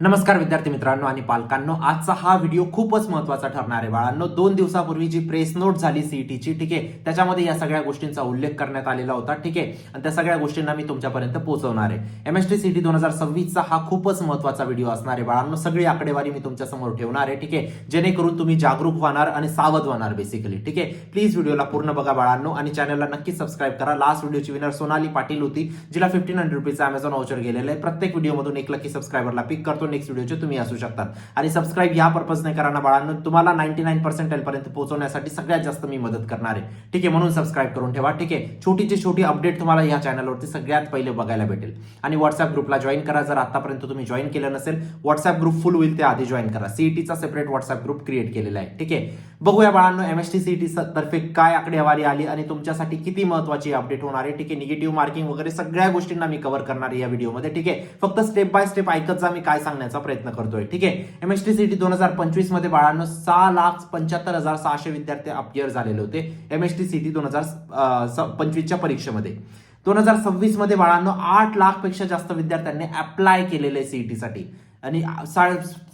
नमस्कार विद्यार्थी मित्रांनो आणि पालकांनो, आजचा हा व्हिडिओ खूपच महत्त्वाचा ठरणार आहे बाळांनो. 2 दिवसापूर्वी जी प्रेस नोट झाली सीईटीची, ठीक आहे, त्याच्यामध्ये या सगळ्या गोष्टींचा उल्लेख करण्यात आलेला होता, ठीक आहे, आणि त्या सगळ्या गोष्टींना मी तुमच्यापर्यंत पोहोचवणार आहे. एमएसटी सीईटी 2026चा हा खूपच महत्त्वाचा व्हिडिओ असणार आहे बाळांनो. सगळी आकडेवारी मी तुमच्या समोर ठेवणार आहे, ठीक आहे, जेणेकरून तुम्ही जागरूक होणार आणि सावध होणार बेसिकली, ठीक आहे. प्लीज व्हिडिओला पूर्ण बघा बाळांनो आणि चॅनलला नक्की सबस्क्राईब करा. लास्ट व्हिडिओची विनर सोनाली पाटील होती, जिला 1500 रुपीजचा अमेझॉन व्हाउचर गेलेलं आहे. प्रत्येक व्हिडिओमधून एक लकी सबस्क्रायबरला पिक करतो. नेक्स्ट व्हिडिओचे तुम्ही असू शकतात. आणि सबस्क्राईब या पर्पजने करा ना बाळांनो, तुम्हाला 99% पर्यंत पोहोचवण्यासाठी सगळ्यात जास्त मी मदत करणार आहे, ठीक आहे. म्हणून सबस्क्राईब करून ठेवा, ठीक आहे. छोटीची छोटी अपडेट तुम्हाला या चॅनलवरती सगळ्यात पहिले बघायला भेटेल. आणि व्हॉट्सअप ग्रुपला जॉईन करा. जर आतापर्यंत तुम्ही जॉईन केलं नसेल, व्हॉट्सअप ग्रुप फुल होईल, त्या आधी जॉईन करा. सीईटीचा सेपरेट व्हॉट्सअप ग्रुप क्रिएट केलेला आहे, ठीक आहे. बघूया बाळांनो, एमएसटी सीईटी तर्फे काय आकडेवारी आली आणि तुमच्यासाठी किती महत्त्वाची अपडेट होणार आहे, ठीक आहे. निगेटिव्ह मार्किंग वगैरे सगळ्या गोष्टींना मी कव्हर करणार आहे या व्हिडिओमध्ये, ठीक आहे. फक्त स्टेप बाय स्टेप ऐकत जा मी काय सांगण्याचा प्रयत्न करतोय, ठीक आहे. एमएसटी सीईटी 2025 मध्ये बाळांनो 6,75,600 विद्यार्थी अपियर झालेले होते एमएसटी सीईटी 2025च्या परीक्षेमध्ये. 2026 मध्ये बाळांनो 8 लाख पेक्षा जास्त विद्यार्थ्यांनी अप्लाय केलेले सीईटी साठी. आणि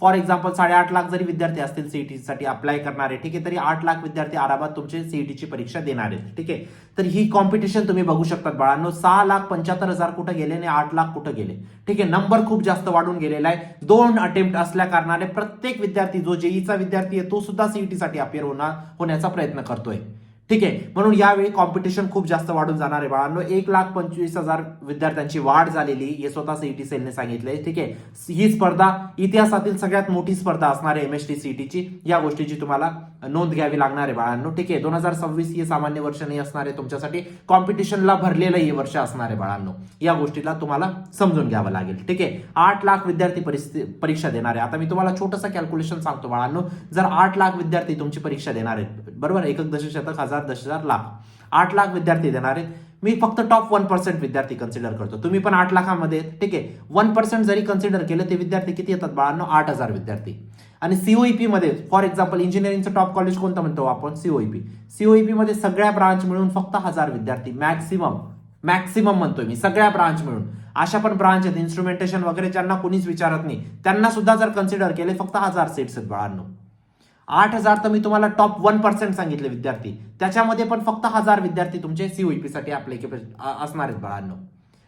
फॉर एक्झाम्पल 8.5 लाख जरी विद्यार्थी असतील सीईटी साठी अप्लाय करणारे, ठीक आहे, तरी 8 लाख विद्यार्थी आरामात तुमचे सीईटीची परीक्षा देणार आहेत, ठीक आहे. तर ही कॉम्पिटिशन तुम्ही बघू शकतात बाळांनो. 6,75,000 कुठं गेले आणि 8 लाख कुठं गेले, ठीक आहे. नंबर खूप जास्त वाढून गेलेला आहे. 2 अटेम्प्ट असल्या कारणाने प्रत्येक विद्यार्थी, जो जेईचा विद्यार्थी आहे तो सुद्धा सीईटी साठी अपियर होण्याचा प्रयत्न करतोय, ठीक आहे. म्हणून यावेळी कॉम्पिटिशन खूप जास्त वाढून जाणार आहे बाळांनो. 1,25,000 विद्यार्थ्यांची वाढ झालेली, हे स्वतः सीईटी सेलने सांगितलंय, ठीक आहे. ही स्पर्धा इतिहासातील सगळ्यात मोठी स्पर्धा असणार आहे एमएसटी सीईटीची. या गोष्टीची तुम्हाला नोंद घ्यावी लागणार आहे बाळांनो, ठीक आहे. 2026 हे सामान्य वर्ष नाही असणार आहे तुमच्यासाठी, कॉम्पिटिशनला भरलेलं हे वर्ष असणार आहे बाळांनो. या गोष्टीला तुम्हाला समजून घ्यावं लागेल, ठीक आहे. 8 लाख विद्यार्थी परीक्षा देणार आहे. आता मी तुम्हाला छोटंसं कॅल्क्युलेशन सांगतो बाळांनो. जर 8 लाख विद्यार्थी तुमची परीक्षा देणार आहेत, बरोबर, एकक दशशतक हजार 10,000 लाख, 8 लाख विद्यार्थी देणार आहेत. मी फक्त टॉप 1% विद्यार्थी कन्सिडर करतो. तुम्ही पण 8 लाखांमध्ये, ठीक आहे. 1% जरी कन्सिडर केलं ते विद्यार्थी किती येतात बाळांनो? 8,000 विद्यार्थी. आणि सीओईपी मध्ये फॉर एक्झाम्पल इंजिनिअरिंगचं टॉप कॉलेज कोणतं म्हणतो आपण? सीओईपी. सीओईपी मध्ये सगळ्या ब्रांच मिळून फक्त 1000 विद्यार्थी मॅक्सिमम म्हणतोय मी, सगळ्या ब्रांच मिळून. अशा पण ब्रांच आहेत इन्स्ट्रुमेंटेशन वगैरे ज्यांना कोणीच विचारत नाही, त्यांना सुद्धा जर कन्सिडर केले फक्त 1000 सीट्स आहेत बाळांनो. 8,000 तर मी तुम्हाला टॉप 1% सांगितले विद्यार्थी, त्याच्यामध्ये पण फक्त 1000 विद्यार्थी तुमचे सीओईपी साठी अप्लिकेबल असणार आहेत बाळांनो.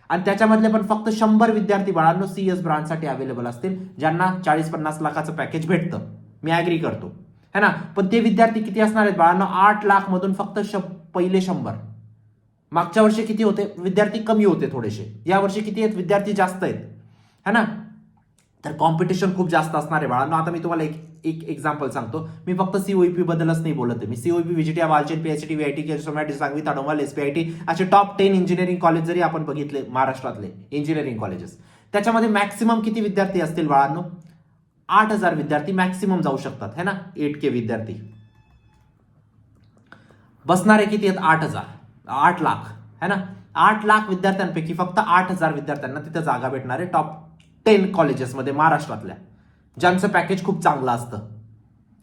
आणि त्याच्यामधले पण फक्त 100 विद्यार्थी बाळांनो सीएस ब्रांचसाठी अवेलेबल असतील, ज्यांना 40-50 लाखाचं पॅकेज भेटतं. मी ऍग्री करतो, है ना. पण ते विद्यार्थी किती असणार आहेत बाळांनो? 8 लाख मधून फक्त पहिले 100. मागच्या वर्षी किती होते विद्यार्थी? कमी होते थोडेसे. या वर्षी किती आहेत विद्यार्थी? जास्त आहेत, है ना. तर कॉम्पिटिशन खूप जास्त असणार आहे बाळांनो. आता मी तुम्हाला एक एक्झाम्पल सांगतो. मी फक्त सीओईपी बद्दलच नाही बोलत आहे. मी COEP, व्हीजीटी, Walchand, PhD, VIT, केसोमॅटी, Sangvi, ताडोमाल, एसपीआयटी असे टॉप 10 इंजिनिअरिंग कॉलेज जरी आपण बघितले महाराष्ट्रातले इंजिनिअरिंग कॉलेजेस, त्याच्यामध्ये मॅक्सिमम किती विद्यार्थी असतील बाळांनो? 8,000 विद्यार्थी मॅक्सिमम जाऊ शकतात, है ना. 8K विद्यार्थी बसणारे किती आहेत? 8,000. 8 लाख, है ना. 8 लाख विद्यार्थ्यांपैकी फक्त 8,000 विद्यार्थ्यांना तिथे जागा भेटणार आहे टॉप 10 कॉलेजेसमध्ये महाराष्ट्रातल्या, ज्यांचं पॅकेज खूप चांगलं असतं.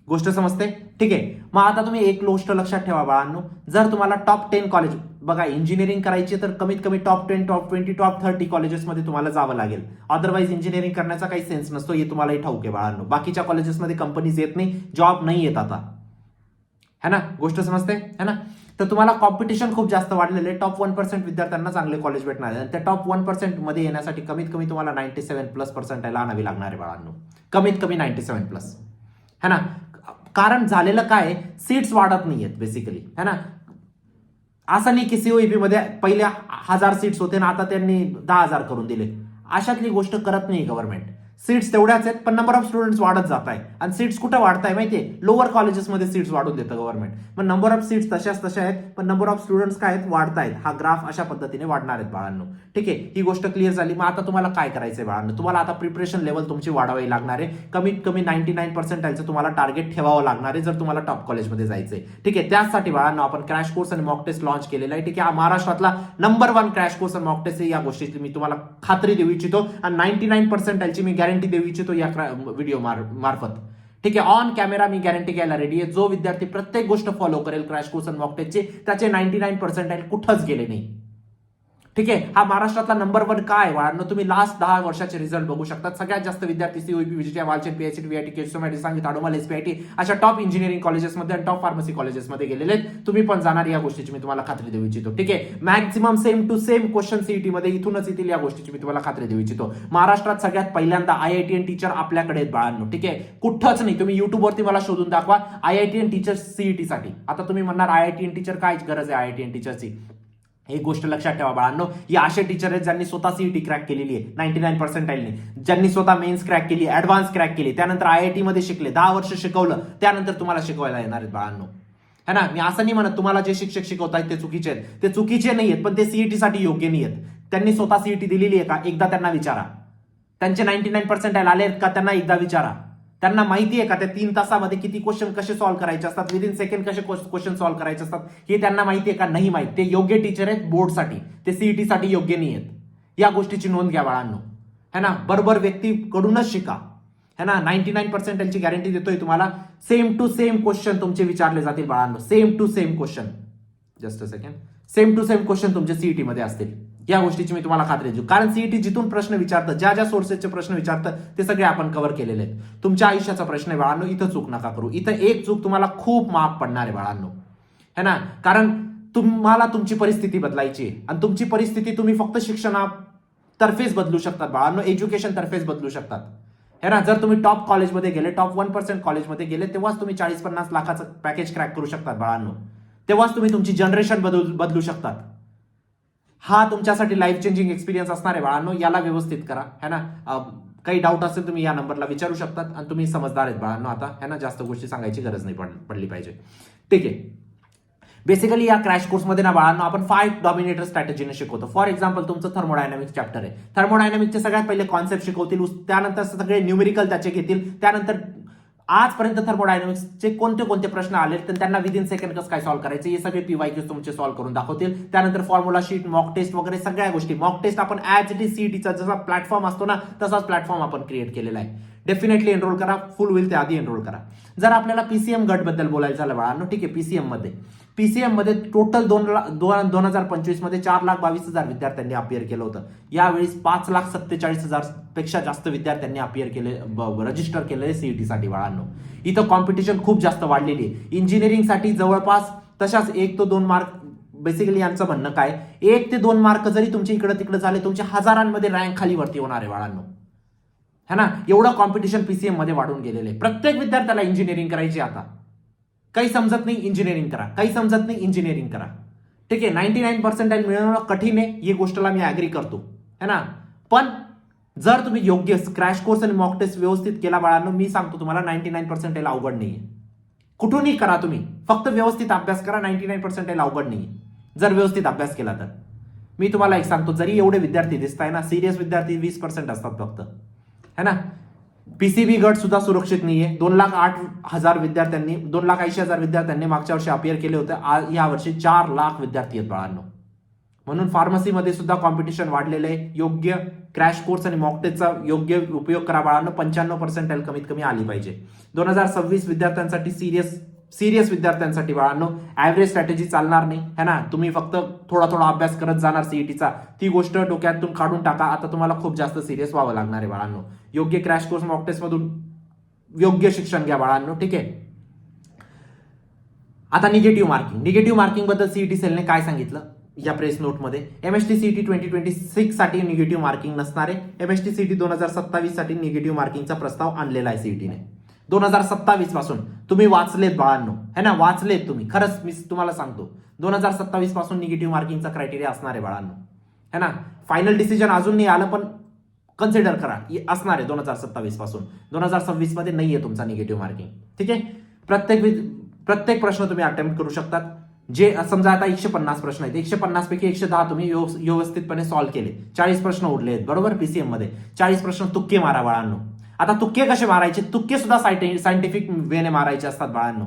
गोष्ट समजते, ठीक आहे. मग आता तुम्ही एक गोष्ट लक्षात ठेवा बाळांनो. जर तुम्हाला टॉप 10 कॉलेज, बघा इंजिनिअरिंग करायची तर कमीत कमी टॉप 10, टॉप 20, टॉप 30 कॉलेजेसमध्ये तुम्हाला जावं लागेल. अदरवाईज इंजिनिअरिंग करण्याचा काही सेन्स नसतो, हे तुम्हालाही ठाऊक आहे बाळांनो. बाकीच्या कॉलेजेसमध्ये कंपनीज येत नाही, जॉब नाही येत आता, है ना. गोष्ट समजते, है ना. तर तुम्हाला कॉम्पिटिशन खूप जास्त वाढलेलं आहे. टॉप 1% विद्यार्थ्यांना चांगले कॉलेज भेटणार आहे. त्या टॉप 1% मध्ये येण्यासाठी कमीत कमी तुम्हाला 97+ पर्सेंटाईल आणावी लागणार आहे बाळांनो. कमीत कमी 97+, है ना. कारण झालेलं काय, सीट्स वाढत नाहीयेत बेसिकली, है ना. असं नाही की सीओईपी मध्ये पहिल्या 1000 सीट्स होते ना आता त्यांनी 10,000 करून दिले. अशातली गोष्ट करत नाही गव्हर्नमेंट. सीट्स तेवढ्याच आहेत, पण नंबर ऑफ स्टुडंट्स वाढत जात आहे. आणि सीट्स कुठं वाढताय माहितीये? लोअर कॉलेजेसमध्ये सीट्स वाढून देतं गव्हर्नमेंट. मग नंबर ऑफ सीट्स तशा आहेत, पण नंबर ऑफ स्टुडंट्स काय आहेत? वाढतायत. हा ग्राफ अशा पद्धतीने वाढणार आहेत बाळांनो, ठीक आहे. ही गोष्ट क्लिअर झाली. मग आता तुम्हाला काय करायचंय बाळांनो? तुम्हाला आता प्रिपरेशन लेवल तुमची वाढवावी लागणार आहे. कमीत कमी 99% तुम्हाला टार्गेट ठेवावं लागणार आहे जर तुम्हाला टॉप कॉलेजमध्ये जायचंय, ठीक आहे. त्यासाठी बाळांनो आपण क्रॅश कोर्स आणि मॉक टेस्ट लॉन्च केलेला आहे, ठीक आहे. महाराष्ट्रातला नंबर 1 क्रॅश कोर्स आणि मॉक टेस्ट, या गोष्टीची मी तुम्हाला खात्री देऊ इच्छितो आणि 99% मी गॅरंटी देऊ इच्छितो या व्हिडिओ मार्फत, ठीक आहे. ऑन कॅमेरा मी गॅरंटी घ्यायला रेडी आहे. जो विद्यार्थी प्रत्येक गोष्ट फॉलो करेल क्रॅश कोर्स आणि मॉक टेस्टचे, त्याचे 99% कुठंच गेले नाही. ठीक आहे. हा महाराष्ट्रातला नंबर 1 काय बाळांनो, तुम्ही लास्ट 10 वर्षाचे रिझल्ट बघू शकता. सगळ्यात जास्त विद्यार्थी COEP, विजिटिया, Walchand, PhD, VIT, केशवमेडी, Sangli, ताडोमाल, एसपीआयटी अशा टॉप इंजिनिअरिंग कॉलेजेसमध्ये आणि टॉप फार्मसी कॉलेजेसमध्ये गेलेले आहेत. तुम्ही पण जाणार या गोष्टीची मी तुम्हाला खात्री देऊ इच्छितो. ठीक आहे. Maximum same to same question CET मध्ये इथूनच येतील या गोष्टीची मी तुम्हाला खात्री देऊ इच्छितो. महाराष्ट्रात सगळ्यात पहिल्यांदा आयआयटीएन टीचर आपल्याकडे आहेत बाळांनो. ठीक आहे. कुठंच नाही. तुम्ही युट्यूबवरती मला शोधून दाखवा आयआयटीएन टीचर सीईटी साठी. आता तुम्ही म्हणणार आयआयटीएन टीचर काय गरज आहे आयआयटीएन टीचरची. एक गोष्ट लक्षात ठेवा बाळांनो, या असे टीचर आहेत ज्यांनी स्वतः सीईटी क्रॅक केलेली आहे 99% ज्यांनी स्वतः मेन्स क्रॅक केली, ऍडव्हान्स क्रॅक केली, त्यानंतर आयआयटी मध्ये शिकले, 10 वर्ष शिकवलं, त्यानंतर तुम्हाला शिकवायला येणार आहेत बाळांनो. है ना. मी असं नाही म्हणत तुम्हाला जे शिक्षक शिकवतायत ते चुकीचे आहेत, ते चुकीचे नाही आहेत, पण ते सीईटी साठी योग्य नाही आहेत. त्यांनी स्वतः सीईटी दिलेली आहे का एकदा त्यांना विचारा. त्यांचे 99% आले आहेत का त्यांना एकदा विचारा. त्यांना माहिती आहे का त्या 3 तासामध्ये किती क्वेश्चन कसे सॉल्व्ह करायचे असतात, विदिन सेकंड कसे क्वेश्चन सॉल्व्ह करायचे असतात हे त्यांना माहिती आहे का नाही माहिती. ते योग्य टीचर आहेत बोर्डसाठी, ते सीईटी साठी योग्य नाही आहेत. या गोष्टीची नोंद घ्या बाळांनो. है ना. बरोबर व्यक्तीकडूनच शिका. है ना. 99% गॅरंटी देतोय तुम्हाला. सेम टू सेम क्वेश्चन तुमचे विचारले जातील बाळांनो. Same to same question. Just a second. Same to same question तुमचे सीईटी मध्ये असतील. या गोष्टीची मी तुम्हाला खात्री देऊ. कारण सीईटी जिथून प्रश्न विचारतं, ज्या ज्या सोर्सेसचे प्रश्न विचारतं ते सगळे आपण कव्हर केलेले आहेत. तुमच्या आयुष्याचा प्रश्न आहे बाळांनो. इथं चूक नका करू. इथं एक चूक तुम्हाला खूप माफ पडणार आहे बाळांनो. है ना. कारण तुम्हाला तुमची परिस्थिती बदलायची आहे आणि तुमची परिस्थिती तुम्ही फक्त शिक्षणातर्फेच बदलू शकतात बाळांनो. एज्युकेशन तर्फेच बदलू शकतात. है ना. जर तुम्ही टॉप कॉलेजमध्ये गेले, टॉप 1% कॉलेजमध्ये गेले, तेव्हाच तुम्ही 40-50 लाखाचं पॅकेज क्रॅक करू शकतात बाळांनो. तेव्हाच तुम्ही तुमची जनरेशन बदलू शकतात. हा तुमच्यासाठी लाईफ चेंजिंग एक्सपिरियन्स असणार आहे बाळांनो. याला व्यवस्थित करा. है ना. काही डाऊट असेल तुम्ही या नंबरला विचारू शकतात आणि तुम्ही समजदार आहेत बाळांनो आता. है ना. जास्त गोष्टी सांगायची गरज नाही पडली पाहिजे. ठीक आहे. बेसिकली या क्रॅश कोर्समध्ये ना बाळांनो आपण 5 डॉमिनेटर स्ट्रॅटेजीने शिकवतो. फॉर एक्झाम्पल तुमचं थर्मोडायनामिक्स चॅप्टर आहे. थर्मोडायनामिक्सचे सगळ्यात पहिले कॉन्सेप्ट शिकवतील, त्यानंतर सगळे न्यूमेरिकल त्याचे घेतील, त्यानंतर आजपर्यंत थर्मोडायनामिक्सचे कोणते कोणते प्रश्न आले तर त्यांना विदिन सेकंड कसं काय सॉल्व्ह करायचे हे सगळे पीवायक्यूज तुमचे सॉल्व्ह करून दाखवतील. त्यानंतर फॉर्म्युला शीट, मॉक टेस्ट वगैरे सगळ्या गोष्टी. मॉक टेस्ट आपण ॲज इट इज सीईटीचा जसा प्लॅटफॉर्म असतो ना तसाच प्लॅटफॉर्म आपण क्रिएट केलेला आहे. डेफिनेटली एनरोल करा. फुल होईल त्या आधी एनरोल करा. जर आपल्याला पीसीएम गट बद्दल बोलायचं झालं बाळांनो. ठीक आहे. पीसीएम मध्ये टोटल 2025 मध्ये 4,22,000 विद्यार्थ्यांनी अपियर केलं होतं. यावेळी 5,47,000 पेक्षा जास्त विद्यार्थ्यांनी अपियर केले, रजिस्टर केले सीईटी साठी बाळांनो. इथं कॉम्पिटिशन खूप जास्त वाढलेली आहे. इंजिनिअरिंगसाठी जवळपास तशाच 1 ते 2 मार्क. बेसिकली यांचं म्हणणं काय, 1 ते 2 मार्क जरी तुमचे इकडे तिकडे झाले, तुमच्या हजारांमध्ये रँक खाली वरती होणार आहे बाळांनो. है ना. एवढं कॉम्पिटिशन पीसीएम मध्ये वाढून गेलेलं आहे. प्रत्येक विद्यार्थ्याला इंजिनिअरिंग करायची आता. काही समजत नाही इंजिनिअरिंग करा, काही समजत नाही इंजिनिअरिंग करा. ठीक आहे. 99% मिळवणं कठीण आहे, ही गोष्टला मी ऍग्री करतो. है ना. पण जर तुम्ही योग्य क्रॅश कोर्स आणि मॉक टेस्ट व्यवस्थित केला बाळांनो, मी सांगतो तुम्हाला 99% अवघड नाहीये. कुठूनही करा तुम्ही, फक्त व्यवस्थित अभ्यास करा. 99% अवघड नाहीये जर व्यवस्थित अभ्यास केला तर. मी तुम्हाला एक सांगतो, जरी एवढे विद्यार्थी दिसताय ना, सिरियस विद्यार्थी 20% असतात फक्त. है ना. पीसीबी गट सुद्धा सुरक्षित नाहीये. 2,08,000 विद्यार्थ्यांनी 2,80,000 विद्यार्थ्यांनी मागच्या वर्षी अपियर केले होते. या वर्षी 4 लाख विद्यार्थी आहेत बाळांनो. म्हणून फार्मसीमध्ये सुद्धा कॉम्पिटिशन वाढलेलं आहे. योग्य क्रॅश कोर्स आणि मॉक टेस्टचा योग्य उपयोग करा बाळांनो. 95% कमीत कमी आली पाहिजे. 2026 विद्यार्थ्यांसाठी सिरियस विद्यार्थ्यांसाठी बाळांनो ऍव्हरेज स्ट्रॅटेजी चालणार नाही. है ना. तुम्ही फक्त थोडा थोडा अभ्यास करत जाणार सीईटीचा, ती गोष्ट डोक्यातून काढून टाका. आता तुम्हाला खूप जास्त सिरियस व्हावं लागणार आहे बाळांनो. योग्य क्रॅश कोर्स मॉक टेस्ट मधून योग्य शिक्षण घ्या बाळांनो. ठीक आहे. आता निगेटिव्ह मार्किंग बद्दल सीईटी सेलने काय सांगितलं या प्रेस नोटमध्ये. एमएसटी सीईटी 2026 साठी निगेटिव्ह मार्किंग नसणार आहे. एमएसटी सीईटी 2027 साठी निगेटिव्ह मार्किंगचा प्रस्ताव आणलेला आहे सीईटीने. 2027 पासून तुम्ही वाचलेत बाळांनो. है ना. वाचलेत तुम्ही. खरंच मी तुम्हाला सांगतो 2027 पासून निगेटिव्ह मार्किंगचा क्रायटेरिया असणार आहे बाळांनो. है ना. फायनल डिसिजन अजून नाही आलं, पण कन्सिडर करा असणार आहे 2027 पासून. 2026 मध्ये नाहीये तुमचा निगेटिव्ह मार्किंग. ठीक आहे. प्रत्येक प्रश्न तुम्ही अटेम्प्ट करू शकतात. जे समजा आता 150 प्रश्न आहेत, 150 पैकी 110 तुम्ही व्यवस्थितपणे सॉल्व्ह केले. 40 प्रश्न उरले आहेत बरोबर. पीसीएम मध्ये 40 प्रश्न तुक्के मारा बाळांनो. आता तुक्के कसे मारायचे, तुक्के सुद्धा सायंटिफिक वेने मारायचे असतात बाळांनो.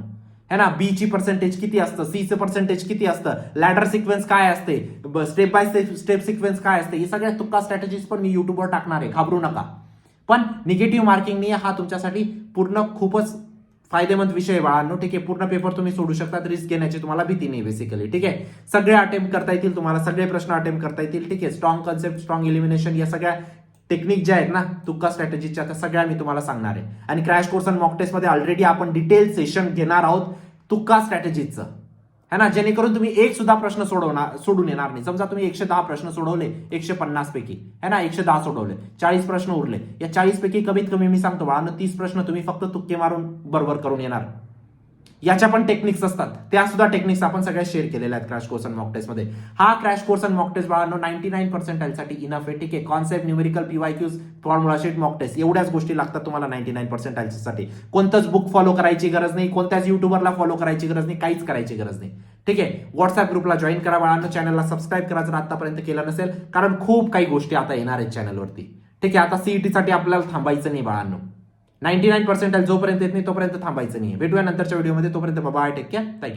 है ना. बी ची पर्सेंटेज किती असतं, सी चं पर्सेंटेज किती असतं, लॅडर सिक्वेन्स काय असते, स्टेप बाय स्टेप सिक्वेन्स काय असते, हे सगळ्या तुक्का स्ट्रॅटेजीज पण मी युट्यूबवर टाकणार आहे. घाबरू नका. पण निगेटिव्ह मार्किंग नाही हा तुमच्यासाठी पूर्ण खूपच फायदेमंद विषय आहे बाळांनो. ठीक आहे, पूर्ण पेपर तुम्ही सोडू शकता, रिस्क घेण्याची तुम्हाला भीती नाही बेसिकली. ठीक आहे, सगळे अटेम्प्ट करता येतील तुम्हाला, सगळे प्रश्न अटेम्प्ट करता येतील. ठीक आहे, स्ट्रॉंग कन्सेप्ट, स्ट्रॉंग एलिमिनेशन, या सगळ्या टेक्निक ज्या आहेत ना तुक्का स्ट्रॅटेजीच्या, त्या सगळ्या मी तुम्हाला सांगणार आहे. आणि क्रॅश कोर्स आणि मॉक टेस्ट मध्ये ऑलरेडी आपण डिटेल सेशन घेणार आहोत तुक्का स्ट्रॅटेजीचं, है ना, जेणेकरून तुम्ही एक सुद्धा प्रश्न सोडून येणार नाही. समजा तुम्ही 110 प्रश्न सोडवले 150 पैकी, है ना, 110 सोडवले, 40 प्रश्न उरले. या 40 पैकी कमीत कमी मी सांगतो बाळांनो 30 प्रश्न तुम्ही फक्त तुक्के मारून बरोबर करून येणार. याच्या पण टेक्निक्स असतात, त्या सुद्धा टेक्निक्स आपण सगळ्या शेअर केलेल्या आहेत क्रॅश कोर्स आणि मॉक टेस्ट मध्ये. हा क्रॅश कोर्स आणि मॉक टेस्ट बाळांनो 99% साठी इनफ आहे. ठीक आहे, concept, numerical, PYQs, formula sheet, mock test एवढ्याच गोष्टी लागतात तुम्हाला 99% साठी. कोणतंच बुक फॉलो करायची गरज नाही, कोणत्याच युट्यूबरला फॉलो करायची गरज नाही, काहीच करायची गरज नाही. ठीक आहे, व्हॉट्सअप ग्रुपला जॉईन करा बाळांनो, चॅनलला सबस्क्राईब करा जर आतापर्यंत केलं नसेल, कारण खूप काही गोष्टी आता येणार आहेत चॅनलवरती. ठीक आहे, आता सीईटी साठी आपल्याला थांबायचं नाही बाळांनो. 99% जोपर्यंत येत नाही तोपर्यंत थांबायचं नाही. भेटूया नंतरच्या व्हिडिओमध्ये, तोपर्यंत बाय, टेक केअर, थँक्यू.